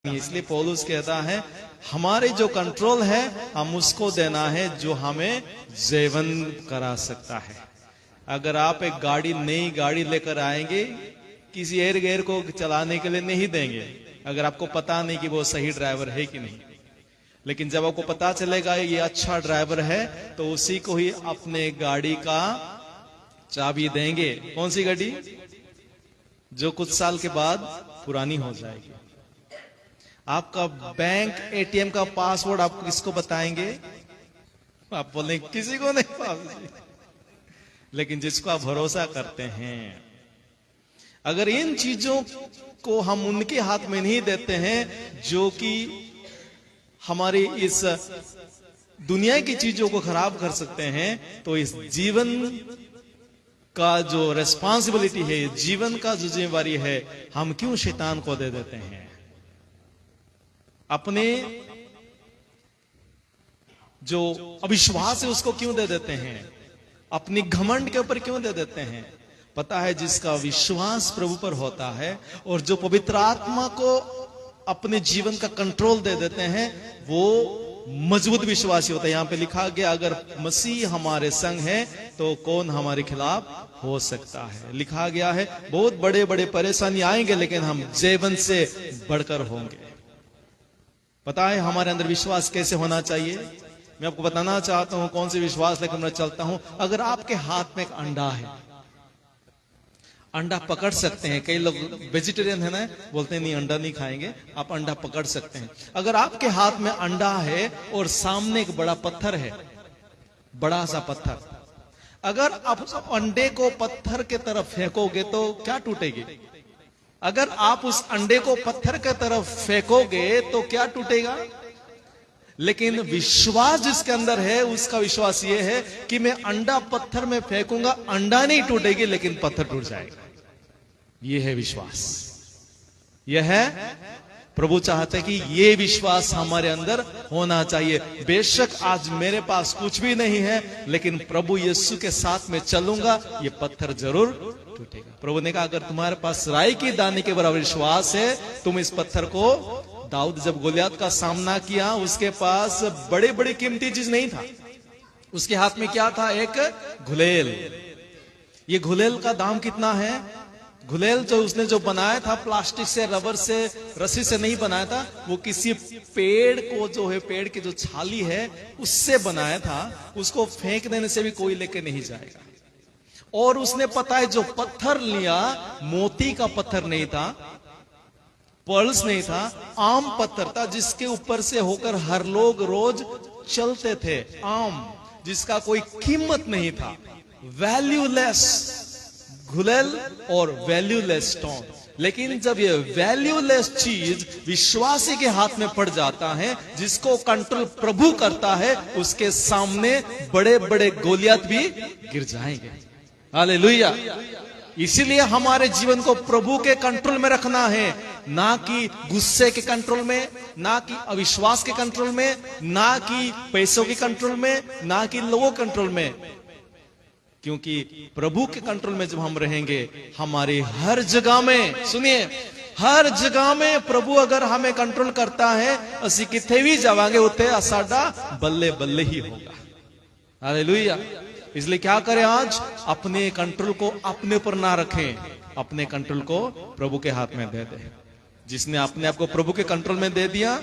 इसलिए पौलुस कहता है हमारे जो कंट्रोल है हम उसको देना है जो हमें जीवन करा सकता है। अगर आप एक नई गाड़ी लेकर आएंगे, किसी एर गैर को चलाने के लिए नहीं देंगे अगर आपको पता नहीं कि वो सही ड्राइवर है कि नहीं। लेकिन जब आपको पता चलेगा ये अच्छा ड्राइवर है तो उसी को ही अपने गाड़ी का चाबी देंगे। कौन सी गाड़ी? जो कुछ साल के बाद पुरानी हो जाएगी। आपका बैंक एटीएम का पासवर्ड आप किसको बताएंगे? आप बोलेंगे किसी को नहीं पास, लेकिन जिसको आप भरोसा करते हैं। अगर इन चीजों को हम उनके हाथ में नहीं देते हैं जो कि हमारी इस दुनिया की चीजों को खराब कर सकते हैं, तो इस जीवन का जो रेस्पॉन्सिबिलिटी है, जीवन का जो जिम्मेवारी है, हम क्यों शैतान को दे देते हैं? अपने जो अविश्वास है उसको क्यों दे देते हैं? अपनी घमंड के ऊपर क्यों दे देते हैं? पता है जिसका विश्वास प्रभु पर होता है और जो पवित्र आत्मा को अपने जीवन का कंट्रोल दे देते हैं, वो मजबूत विश्वासी होता है। यहां पे लिखा गया अगर मसीह हमारे संग है तो कौन हमारे खिलाफ हो सकता है। लिखा गया है बहुत बड़े बड़े परेशानी आएंगे लेकिन हम जीवन से बढ़कर होंगे। पता है हमारे अंदर विश्वास कैसे होना चाहिए? मैं आपको बताना चाहता हूं कौन से विश्वास लेकर मैं चलता हूं। अगर आपके हाथ में एक अंडा है, अंडा पकड़ सकते हैं। कई लोग वेजिटेरियन है ना, बोलते हैं नहीं अंडा नहीं खाएंगे, आप अंडा पकड़ सकते हैं। अगर आपके हाथ में अंडा है और सामने एक बड़ा पत्थर है, बड़ा सा पत्थर, अगर आप उस अंडे को पत्थर के तरफ फेंकोगे तो क्या टूटेगी? अगर आप उस अंडे को पत्थर के तरफ फेंकोगे तो क्या टूटेगा? लेकिन विश्वास जिसके अंदर है उसका विश्वास ये है कि मैं अंडा पत्थर में फेंकूंगा, अंडा नहीं टूटेगी लेकिन पत्थर टूट जाएगा। यह है विश्वास। यह है प्रभु चाहते कि ये विश्वास हमारे अंदर होना चाहिए। बेशक आज मेरे पास कुछ भी नहीं है लेकिन प्रभु यीशु के साथ में चलूंगा, ये पत्थर जरूर टूटेगा। प्रभु ने कहा अगर तुम्हारे पास राई की दाने के बराबर विश्वास है, तुम इस पत्थर को, दाऊद जब गोलियत का सामना किया उसके पास बड़े बड़े कीमती चीज नहीं था, उसके हाथ में क्या था? एक घुलेल। ये घुलेल का दाम कितना है? घुलेल जो उसने जो बनाया था प्लास्टिक से, रबर से, रस्सी से नहीं बनाया था, वो किसी पेड़ को जो है, पेड़ की जो छाली है उससे बनाया था। उसको फेंक देने से भी कोई लेके नहीं जाएगा। और उसने पता है जो पत्थर लिया मोती का पत्थर नहीं था, पर्ल्स नहीं था, आम पत्थर था जिसके ऊपर से होकर हर लोग रोज चलते थे। आम जिसका कोई कीमत नहीं था, वैल्यूलेस घुलेल और वैल्यूलेस स्टोन। लेकिन जब ये वैल्यूलेस चीज विश्वासी के हाथ में पड़ जाता है, जिसको कंट्रोल प्रभु करता है, उसके सामने बड़े बड़े गोलियत भी गिर जाएंगे। हालेलुया। इसीलिए हमारे जीवन को प्रभु के कंट्रोल में रखना है, ना कि गुस्से के कंट्रोल में, ना कि अविश्वास के कंट्रोल में, ना कि पैसों के कंट्रोल में, ना कि लोगों के कंट्रोल में। क्योंकि प्रभु के कंट्रोल में जब हम रहेंगे, हमारी हर जगह में, सुनिए, हर जगह में प्रभु अगर हमें कंट्रोल करता है, असी किथे भी जावांगे उथे साडा बल्ले बल्ले ही होगा। हालेलुया। इसलिए क्या करें? आज अपने कंट्रोल को अपने ऊपर ना रखें, अपने कंट्रोल को प्रभु के हाथ में दे दें। जिसने अपने आप को प्रभु के कंट्रोल में दे दिया,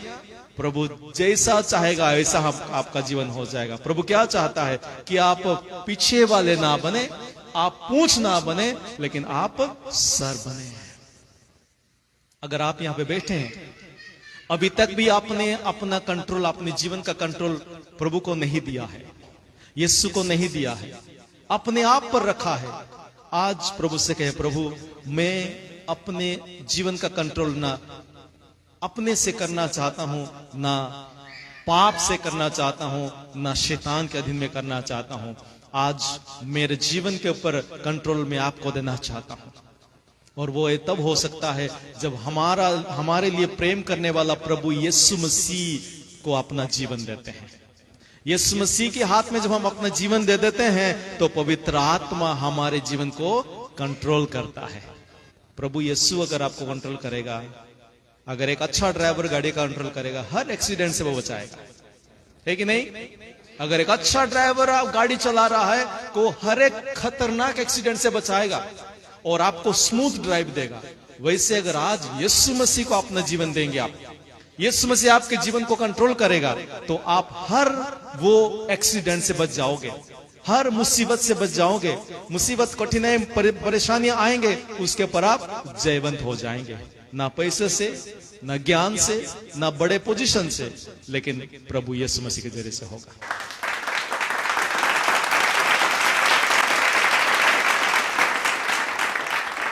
प्रभु जैसा चाहेगा वैसा आपका जीवन हो जाएगा। प्रभु क्या चाहता है कि आप पीछे वाले ना बने, आप पूंछ ना बने, लेकिन आप सर बने। अगर आप यहां पे बैठे हैं, अभी तक भी आपने अपना कंट्रोल, अपने जीवन का कंट्रोल प्रभु को नहीं दिया है, यीशु को नहीं दिया है, अपने आप पर रखा है, आज प्रभु से कहे प्रभु मैं अपने जीवन का कंट्रोल ना अपने से करना चाहता हूं, ना पाप से करना चाहता हूं, ना शैतान के अधीन में करना चाहता हूं। आज मेरे जीवन के ऊपर कंट्रोल में आपको देना चाहता हूं। और वो तब हो सकता है जब हमारे लिए प्रेम करने वाला प्रभु यीशु मसीह को अपना जीवन देते हैं। यीशु मसीह के हाथ में जब हम अपना जीवन दे देते हैं तो पवित्र आत्मा हमारे जीवन को कंट्रोल करता है। प्रभु यीशु अगर आपको कंट्रोल करेगा, अगर एक अच्छा ड्राइवर गाड़ी कंट्रोल करेगा, हर एक्सीडेंट से वो बचाएगा, है कि नहीं? अगर एक अच्छा ड्राइवर आप गाड़ी चला रहा है तो हर एक खतरनाक एक्सीडेंट से बचाएगा और आपको स्मूथ ड्राइव देगा। वैसे अगर आज यीशु मसीह को अपना जीवन देंगे, आप यीशु मसीह आपके जीवन को कंट्रोल करेगा, तो आप हर वो एक्सीडेंट से बच जाओगे, हर मुसीबत से बच जाओगे। मुसीबत, कठिनाई, परेशानियां आएंगे, उसके पर आप जयवंत हो जाएंगे। ना पैसे से, ना ज्ञान से, ना बड़े पोजीशन से, लेकिन प्रभु यीशु मसीह के जरिए से होगा।